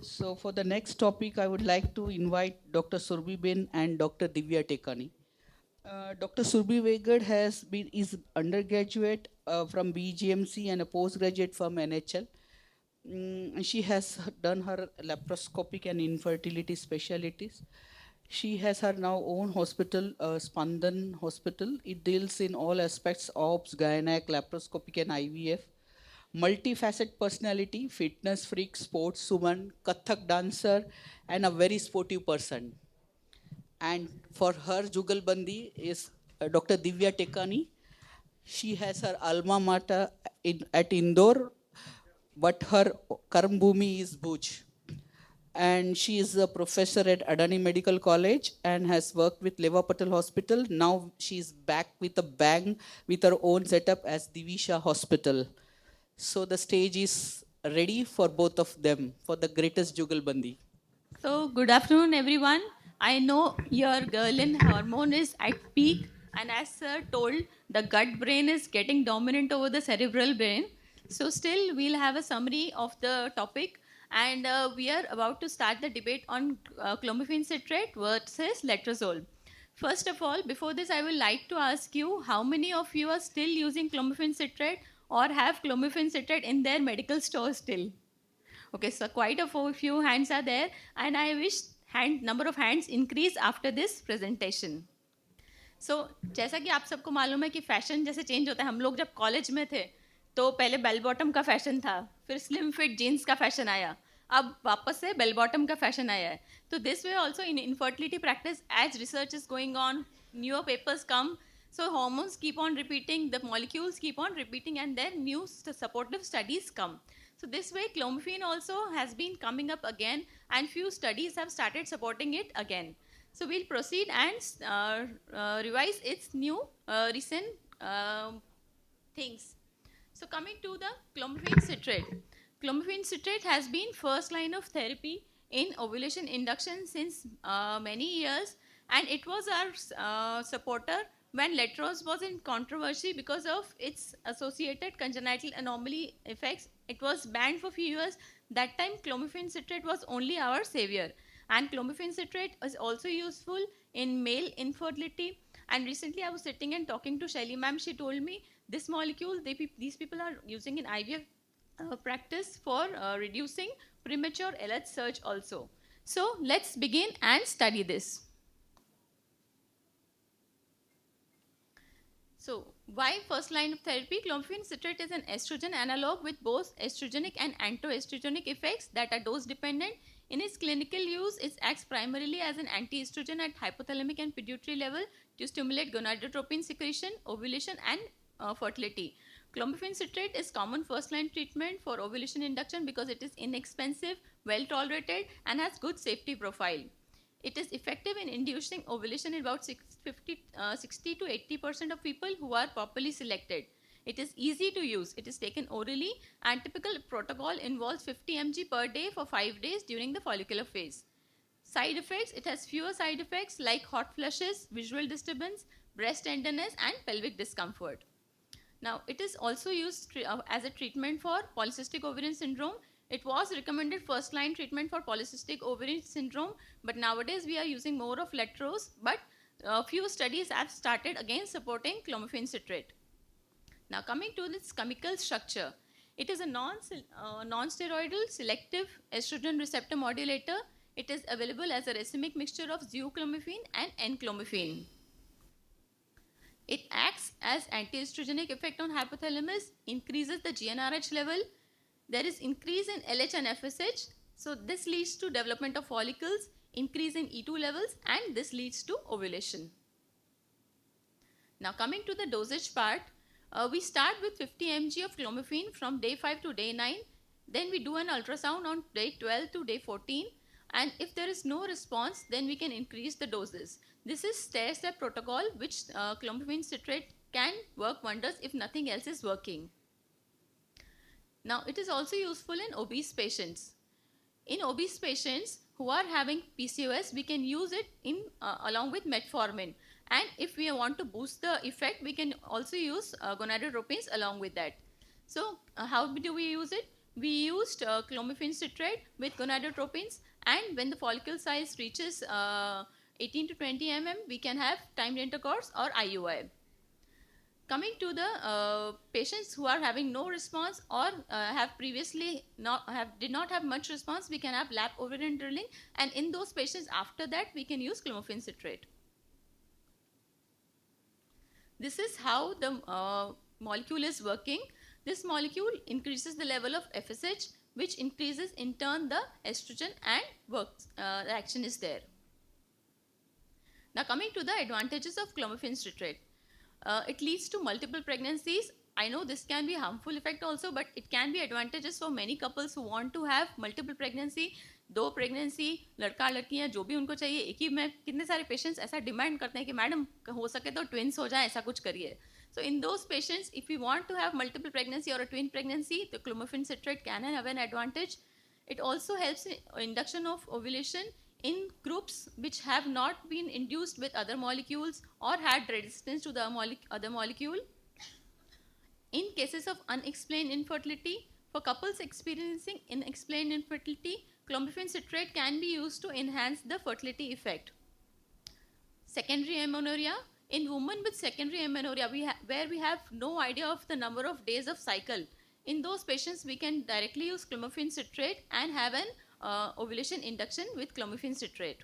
So for the next topic, I would like to invite Dr. Surbi Ben and Dr. Divya Tekani. Dr. Surbi Vegad is undergraduate from BGMC and a postgraduate from NHL. She has done her laparoscopic and infertility specialties. She has her now own hospital, Spandan Hospital. It deals in all aspects OBS, gynec, laparoscopic and IVF. Multifaceted personality, fitness freak, sportswoman, Kathak dancer, and a very sportive person. And for her, Jugalbandi is Dr. Divya Tekani. She has her alma mater at Indore, but her Karm Bhumi is Bhuj. And she is a professor at Adani Medical College and has worked with Leva Patel Hospital. Now she's back with a bang with her own setup as Divisha Hospital. So the stage is ready for both of them for the greatest Jugalbandi. So, good afternoon, everyone. I know your ghrelin hormone is at peak, and as sir told, the gut brain is getting dominant over the cerebral brain. So, still, we'll have a summary of the topic, and we are about to start the debate on clomiphene citrate versus letrozole. First of all, before this, I would like to ask you how many of you are still using clomiphene citrate or have clomiphene citrate in their medical store still? Okay, so quite a few hands are there, and I wish number of hands increase after this presentation. So जैसा कि आप सबको मालूम है कि fashion जैसे change होता है, हम लोग जब कॉलेज में थे तो पहले बेल बॉटम का फैशन था, फिर स्लिम फिट जीन्स का फैशन आया, अब वापस से बेल बॉटम का फैशन आया है. तो this way also in infertility practice as research is going on, newer papers come, so hormones keep on repeating, the molecules keep on repeating, and then new supportive studies come. So this way clomiphene also has been coming up again, and few studies have started supporting it again. So we'll proceed and revise its new recent things. So coming to the clomiphene citrate. Clomiphene citrate has been first line of therapy in ovulation induction since many years, and it was our supporter when letrozole was in controversy because of its associated congenital anomaly effects. It was banned for few years. That time clomiphene citrate was only our savior, and clomiphene citrate is also useful in male infertility. And recently I was sitting and talking to Shelly ma'am. She told me this molecule these people are using in IVF practice for reducing premature LH surge also. So let's begin and study this. So why first line of therapy? Clomiphene citrate is an estrogen analog with both estrogenic and anti-estrogenic effects that are dose dependent. In its clinical use, it acts primarily as an anti-estrogen at hypothalamic and pituitary level to stimulate gonadotropin secretion, ovulation, and fertility. Clomiphene citrate is common first line treatment for ovulation induction because it is inexpensive, well tolerated, and has good safety profile. It is effective in inducing ovulation in about 60 to 80% of people who are properly selected. It is easy to use. It is taken orally, and typical protocol involves 50 mg per day for 5 days during the follicular phase. Side effects, it has fewer side effects like hot flushes, visual disturbance, breast tenderness, and pelvic discomfort. Now, it is also used as a treatment for polycystic ovarian syndrome. It was recommended first line treatment for polycystic ovarian syndrome, but nowadays we are using more of letrozole, but a few studies have started again supporting clomiphene citrate. Now, coming to its chemical structure, it is a non-steroidal selective estrogen receptor modulator. It is available as a racemic mixture of zeoclomiphene and N-clomiphene. It acts as anti-estrogenic effect on hypothalamus, increases the GnRH level. There is increase in LH and FSH. So this leads to development of follicles, increase in E2 levels, and this leads to ovulation. Now coming to the dosage part, we start with 50 mg of clomiphene from day 5 to day 9. Then we do an ultrasound on day 12 to day 14. And if there is no response, then we can increase the doses. This is stair-step protocol, which clomiphene citrate can work wonders if nothing else is working. Now, it is also useful in obese patients. In obese patients who are having PCOS, we can use it along with metformin. And if we want to boost the effect, we can also use gonadotropins along with that. So, how do we use it? We used clomiphene citrate with gonadotropins, and when the follicle size reaches 18 to 20 we can have timed intercourse or IUI. Coming to the patients who are having no response or have previously did not have much response, we can have lap ovarian drilling, and in those patients after that we can use clomiphene citrate. This is how the molecule is working. This molecule increases the level of FSH, which increases in turn the estrogen, and works. The action is there. Now coming to the advantages of clomiphene citrate. It leads to multiple pregnancies. I know this can be a harmful effect also, but it can be advantageous for many couples who want to have multiple pregnancy. 2 pregnancy, लड़का लड़कियां जो भी उनको चाहिए एक ही में, कितने सारे पेशेंट्स ऐसा डिमांड करते हैं कि मैडम हो सके तो ट्विंस हो जाए, ऐसा कुछ करिए. So in those patients, if we want to have multiple pregnancy or a twin pregnancy, the clomiphene citrate can have an advantage. It also helps in induction of ovulation in groups which have not been induced with other molecules or had resistance to the other molecule. In cases of unexplained infertility, for couples experiencing unexplained infertility, clomiphene citrate can be used to enhance the fertility effect. Secondary amenorrhea. In women with secondary amenorrhea, where we have no idea of the number of days of cycle, in those patients we can directly use clomiphene citrate and have an ovulation induction with clomiphene citrate.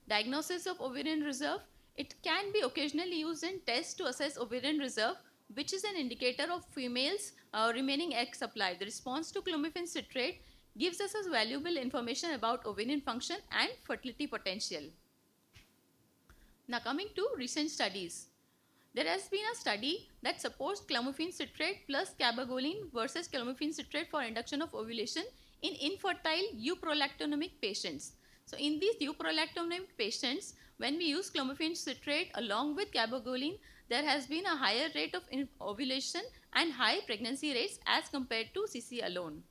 Diagnosis of ovarian reserve. It can be occasionally used in tests to assess ovarian reserve, which is an indicator of females remaining egg supply. The response to clomiphene citrate gives us valuable information about ovarian function and fertility potential. Now coming to recent studies. There has been a study that supports clomiphene citrate plus cabergoline versus clomiphene citrate for induction of ovulation in infertile euprolactonomic patients. So in these euprolactonomic patients, when we use clomiphene citrate along with cabergoline, there has been a higher rate of ovulation and high pregnancy rates as compared to CC alone.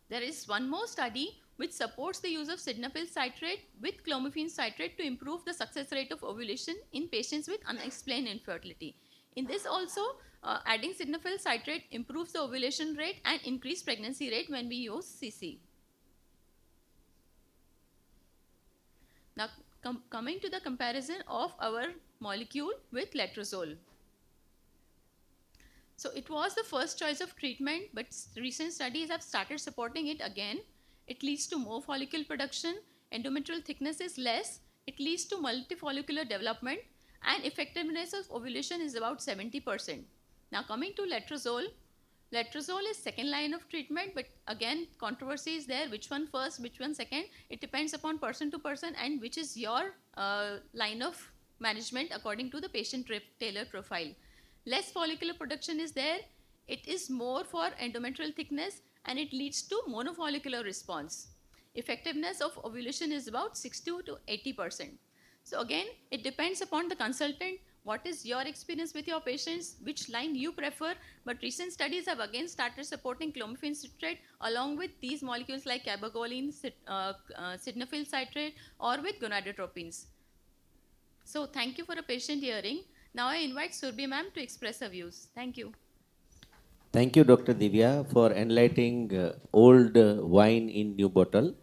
There is one more study which supports the use of sildenafil citrate with clomiphene citrate to improve the success rate of ovulation in patients with unexplained infertility. In this also, adding sildenafil citrate improves the ovulation rate and increased pregnancy rate when we use CC. Now coming to the comparison of our molecule with letrozole. So it was the first choice of treatment, but recent studies have started supporting it again. It leads to more follicle production, endometrial thickness is less, it leads to multifollicular development, and effectiveness of ovulation is about 70%. Now coming to letrozole. Letrozole is second line of treatment, but again controversy is there, which one first, which one second. It depends upon person to person and which is your line of management according to the patient tailored profile. Less follicular production is there, it is more for endometrial thickness, and it leads to monofollicular response. Effectiveness of ovulation is about 60 to 80%. So again, it depends upon the consultant, what is your experience with your patients, which line you prefer, but recent studies have again started supporting clomiphene citrate along with these molecules like cabergoline, sildenafil citrate, or with gonadotropins. So thank you for a patient hearing. Now I invite Surbhi ma'am to express her views. Thank you. Thank you, Dr. Divya, for enlightening old wine in new bottle.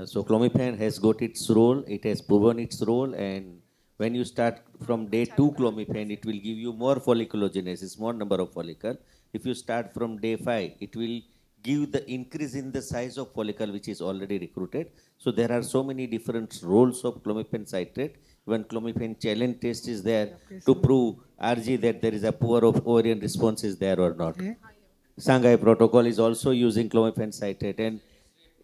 So clomiphene has got its role, it has proven its role, and when you start from day 2 clomiphene, it will give you more folliculogenesis, more number of follicle. If you start from day 5, it will give the increase in the size of follicle which is already recruited. So there are so many different roles of clomiphene citrate. When clomiphene challenge test is there to prove RG that there is a poor of ovarian response is there or not. Shanghai protocol is also using clomiphene citrate, and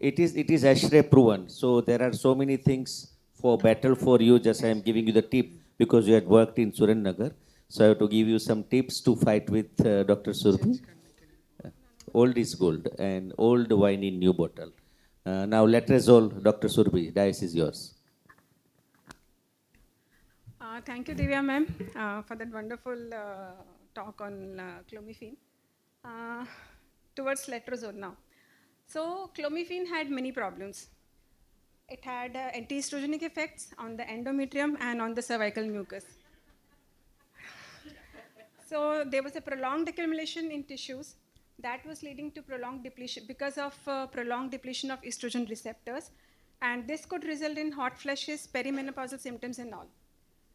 it is ASHRAE proven. So there are so many things for battle for you. Just I am giving you the tip because you had worked in Surennagar. So I have to give you some tips to fight with Dr. Surbhi. Old is gold and old wine in new bottle. Now letrozole, Dr. Surbhi, dice is yours. Thank you, Divya ma'am, for that wonderful talk on clomiphene. Towards letrozole now. So clomiphene had many problems. It had anti-estrogenic effects on the endometrium and on the cervical mucus. So there was a prolonged accumulation in tissues that was leading to prolonged depletion because of prolonged depletion of estrogen receptors, and this could result in hot flushes, perimenopausal symptoms, and all.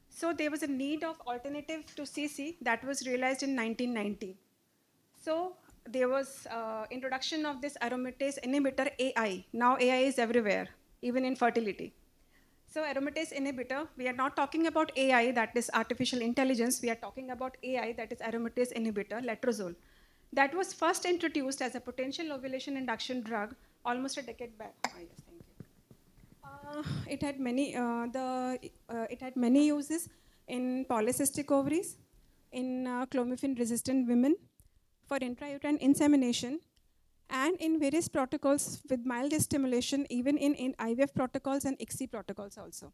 So there was a need of alternative to CC that was realized in 1990. So there was introduction of this aromatase inhibitor AI. Now AI is everywhere, even in fertility. So aromatase inhibitor, we are not talking about AI, that is artificial intelligence. We are talking about AI, that is aromatase inhibitor, letrozole. That was first introduced as a potential ovulation induction drug almost a decade back. Yes, thank you. It had many uses in polycystic ovaries, in clomiphene-resistant women, for intrauterine insemination, and in various protocols with mild stimulation, even in IVF protocols and ICSI protocols also.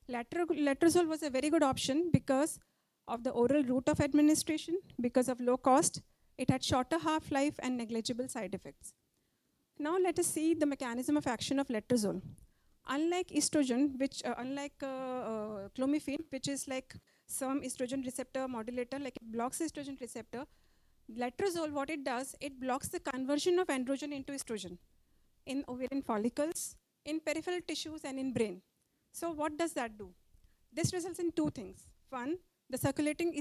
Letrozole was a very good option because of the oral route of administration, because of low cost. It had shorter half-life and negligible side effects. Now let us see the mechanism of action of letrozole. Unlike estrogen, unlike clomiphene, which is like some estrogen receptor modulator, like it blocks estrogen receptor, letrozole, what it does, it blocks the conversion of androgen into estrogen in ovarian follicles, in peripheral tissues, and in brain. So what does that do? This results in two things. One, the circulating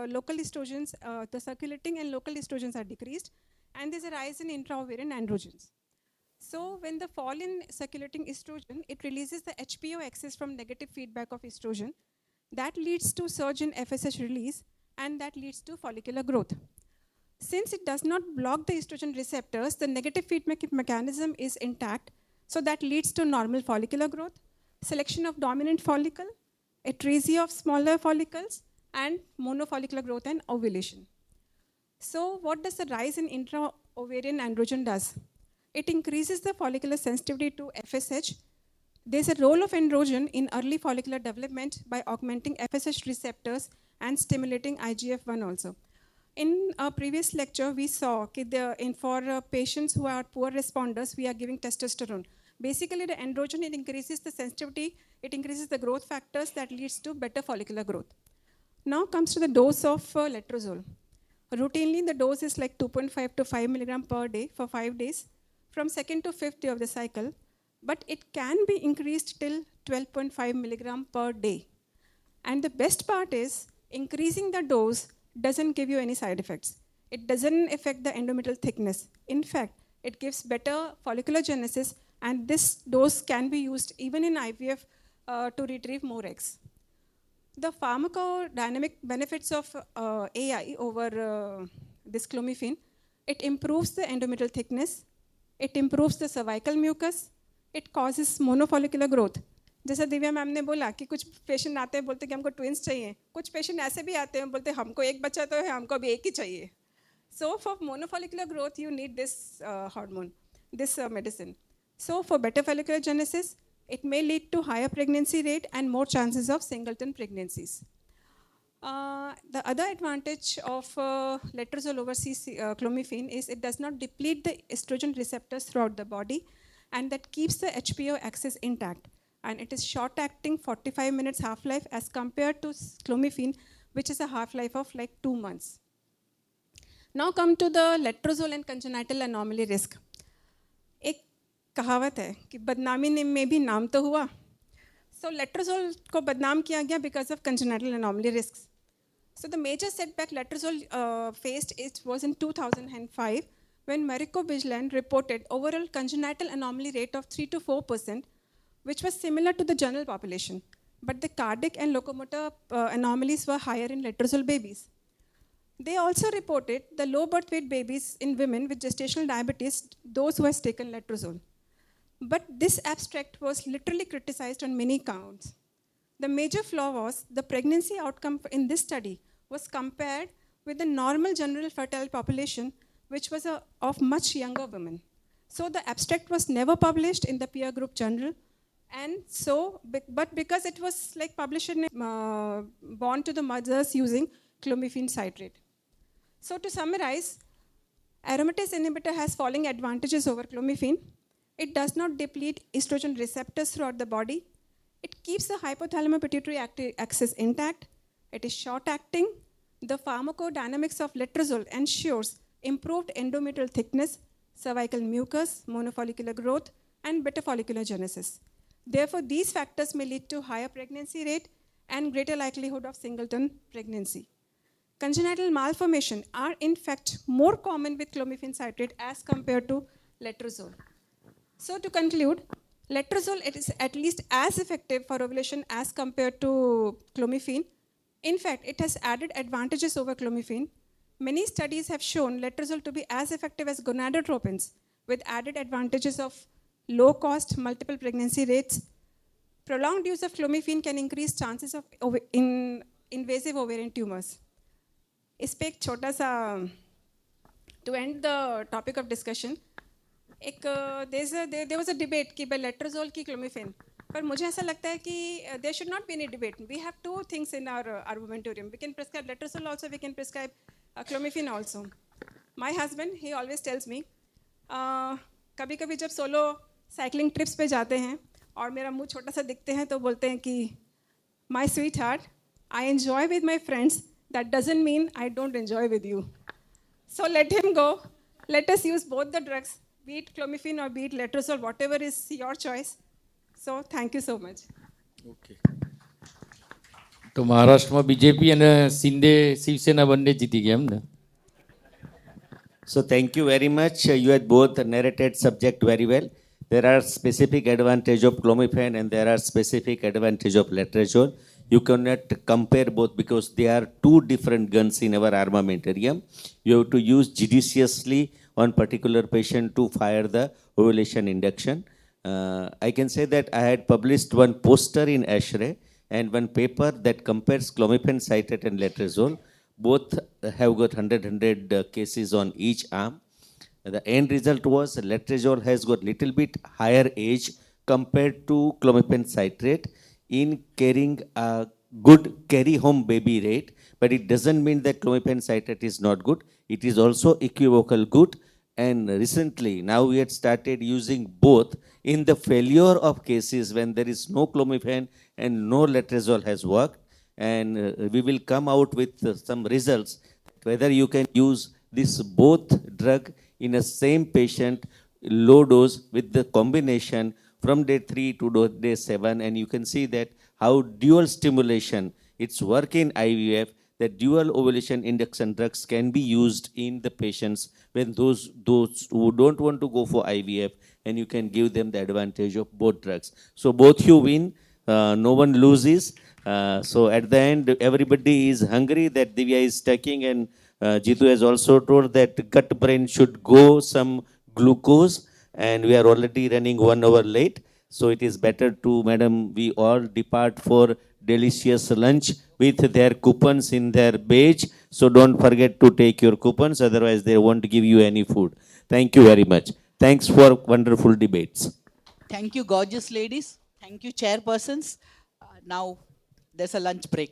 local estrogens, the circulating and local estrogens are decreased, and there's a rise in intraovarian androgens. So when the fall in circulating estrogen, it releases the HPO excess from negative feedback of estrogen. That leads to surge in FSH release, and that leads to follicular growth. Since it does not block the estrogen receptors, the negative feedback mechanism is intact, so that leads to normal follicular growth, selection of dominant follicle, atresia of smaller follicles, and monofollicular growth and ovulation. So what does the rise in intra-ovarian androgen does? It increases the follicular sensitivity to FSH. There's a role of androgen in early follicular development by augmenting FSH receptors and stimulating IGF-1 also. In our previous lecture, we saw that for patients who are poor responders, we are giving testosterone. Basically, the androgen, it increases the sensitivity, it increases the growth factors that leads to better follicular growth. Now comes to the dose of letrozole. Routinely, the dose is like 2.5 to 5 milligram per day for 5 days, from 2nd to 5th day of the cycle, but it can be increased till 12.5 milligram per day. And the best part is, increasing the dose doesn't give you any side effects. It doesn't affect the endometrial thickness. In fact, it gives better follicular genesis, and this dose can be used even in IVF to retrieve more eggs. The pharmacodynamic benefits of AI over this clomiphene, it improves the endometrial thickness, it improves the cervical mucus, it causes monofollicular growth. जैसा Divya ma'am ने बोला कि कुछ patient आते हैं बोलते कि हमको ट्विंस चाहिए, कुछ पेशेंट ऐसे भी आते हैं बोलते हमको एक बच्चा तो है, हमको अभी एक ही चाहिए. So for monofollicular growth, you need this hormone, this medicine. So for better follicular genesis, it may lead to higher pregnancy rate and more chances of singleton pregnancies. The other advantage of letrozole over clomiphene is it does not deplete the estrogen receptors throughout the body, and that keeps the HPO axis intact. And it is short-acting, 45 minutes half-life as compared to clomiphene, which is a half-life of like 2 months. Now come to the letrozole and congenital anomaly risk. एक कहावत है कि बदनामी में भी नाम तो हुआ. So letrozole को बदनाम किया गया because of congenital anomaly risks. So the major setback letrozole faced was in 2005 when Mariko-Bijlan reported overall congenital anomaly rate of 3 to 4%, which was similar to the general population. But the cardiac and locomotor anomalies were higher in letrozole babies. They also reported the low birth weight babies in women with gestational diabetes, those who has taken letrozole. But this abstract was literally criticized on many counts. The major flaw was the pregnancy outcome in this study was compared with the normal general fertile population, which was of much younger women. So the abstract was never published in the peer group journal. And so, but because it was like published in born to the mothers using clomiphene citrate. So to summarize, aromatase inhibitor has following advantages over clomiphene. It does not deplete estrogen receptors throughout the body. It keeps the hypothalamus-pituitary axis intact. It is short-acting. The pharmacodynamics of letrozole ensures improved endometrial thickness, cervical mucus, monofollicular growth, and beta follicular genesis. Therefore, these factors may lead to higher pregnancy rate and greater likelihood of singleton pregnancy. Congenital malformation are in fact more common with clomiphene citrate as compared to letrozole. So to conclude, letrozole it is at least as effective for ovulation as compared to clomiphene. In fact, it has added advantages over clomiphene. Many studies have shown letrozole to be as effective as gonadotropins with added advantages of low cost, multiple pregnancy rates. Prolonged use of clomiphene can increase chances of invasive ovarian tumors. इस पे एक छोटा सा to end the topic of discussion, there was a debate कि by letrozole की clomiphene, पर मुझे ऐसा लगता है कि there should not be any debate. We have two things in our armamentarium. We can prescribe letrozole also, we can prescribe clomiphene also. My husband, he always tells me, कभी कभी जब सोलो साइकिलिंग ट्रिप्स पे जाते हैं और मेरा मुंह छोटा सा दिखते हैं तो बोलते हैं कि my sweetheart, I enjoy with my friends. That doesn't mean I don't enjoy with you. So let him go. Let us use both the drugs, be it clomiphene or be it letrozole, whatever is your choice. So thank you so much. Okay તો મહારાષ્ટ્રમાં BJP અને શિંદે શિવસેના બંને જીતી ગયા એમ ને. So thank you very much. You had both narrated subject very well. There are specific advantage of clomiphene and there are specific advantage of letrozole. You cannot compare both because they are two different guns in our armamentarium. You have to use judiciously on particular patient to fire the ovulation induction. I can say that I had published one poster in ASHRAE and one paper that compares clomiphene citrate and letrozole. Both have got 100 cases on each arm. The end result was letrozole has got little bit higher age compared to clomiphene citrate in carrying a good carry home baby rate, but it doesn't mean that clomiphene citrate is not good. It is also equivocal good. And recently, now we had started using both in the failure of cases when there is no clomiphene and no letrozole has worked. And we will come out with some results whether you can use this both drug in a same patient low dose with the combination from day 3 to day 7, and you can see that how dual stimulation its work in IVF, that dual ovulation induction drugs can be used in the patients when those who don't want to go for IVF, and you can give them the advantage of both drugs. So both you win, no one loses. So at the end, everybody is hungry that Divya is taking, and Jitu has also told that gut brain should go some glucose, and we are already running 1 hour late. So it is better to, madam, we all depart for delicious lunch with their coupons in their badge. So don't forget to take your coupons, otherwise they won't give you any food. Thank you very much. Thanks for wonderful debates. Thank you, gorgeous ladies. Thank you, chairpersons. Now there's a lunch break.